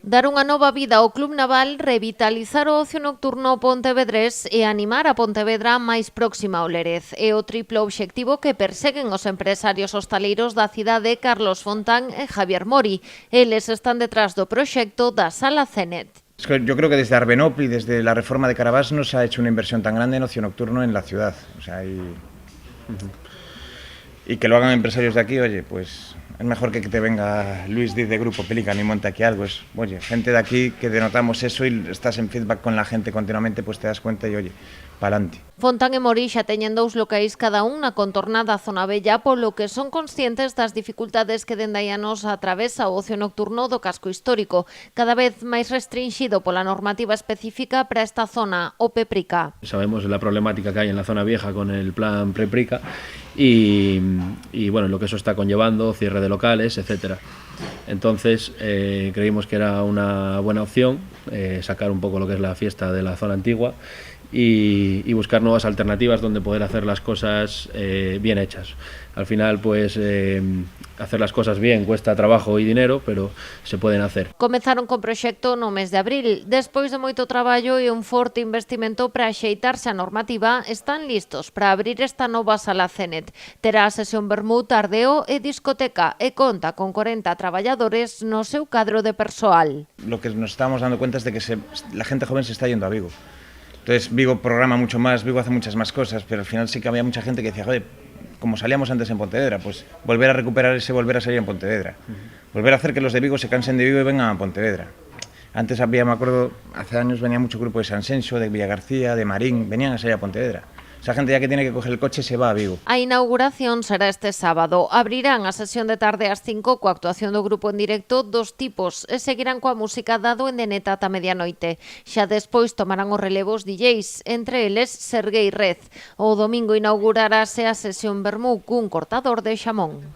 Dar unha nova vida ao Club Naval, revitalizar o ocio nocturno pontevedrés e animar a Pontevedra máis próxima ao Lérez. É o triplo obxectivo que perseguen os empresarios hostaleiros da cidade Carlos Fontán e Javier Mori. Eles están detrás do proxecto da Sala Cenet. Yo creo que desde Arbenop y desde la reforma de Carabás no se ha hecho una inversión tan grande en ocio nocturno en la ciudad. O sea, y que lo hagan empresarios de aquí, oye, pues es mejor que te venga Luis Diz de Grupo Pelican y monte aquí algo. Es, oye, gente de aquí que denotamos eso y estás en feedback con la gente continuamente, pues te das cuenta y oye, pa'lante. Fontán e Mori xa teñen 2 locais cada un na contornada Zona Bella, polo que son conscientes das dificultades que dende hai anos atravesa o ocio nocturno do casco histórico, cada vez máis restringido pola normativa específica para esta zona, o PEPRICA. Sabemos la problemática que hay en la zona vieja con el plan PEPRICA y bueno, lo que eso está conllevando, cierre de locales, etcétera. Entonces creímos que era una buena opción sacar un poco lo que es la fiesta de la zona antigua y buscar nuevas alternativas donde poder hacer las cosas bien hechas. Al final, pues hacer las cosas bien cuesta trabajo y dinero, pero se pueden hacer. Comezaron co proxecto no mes de abril. Despois de moito traballo e un forte investimento para axeitarse a normativa, están listos para abrir esta nova Sala Cenet. Terá sesión vermú, tardeo e discoteca e conta con 40 traballadores no seu cadro de persoal. Lo que nos estábamos dando cuenta es de que la gente joven se está yendo a Vigo. Entonces Vigo programa mucho más, Vigo hace muchas más cosas, pero al final sí que había mucha gente que decía, joder, como salíamos antes en Pontevedra, pues volver a recuperar ese volver a salir en Pontevedra. Volver a hacer que los de Vigo se cansen de Vigo y vengan a Pontevedra. Antes había, me acuerdo, hace años venía mucho grupo de San Senso, de Villagarcía, de Marín, venían a salir a Pontevedra. Esa gente ya que tiene que coger el coche se va a Vigo. A inauguración será este sábado. Abrirán a sesión de tarde ás 5 coa actuación do grupo en directo dos tipos e seguirán coa música dado en Deneta ata medianoite. Xa despois tomarán os relevos DJs, entre eles Serguei Rez. O domingo inaugurarase a sesión vermú cun cortador de xamón.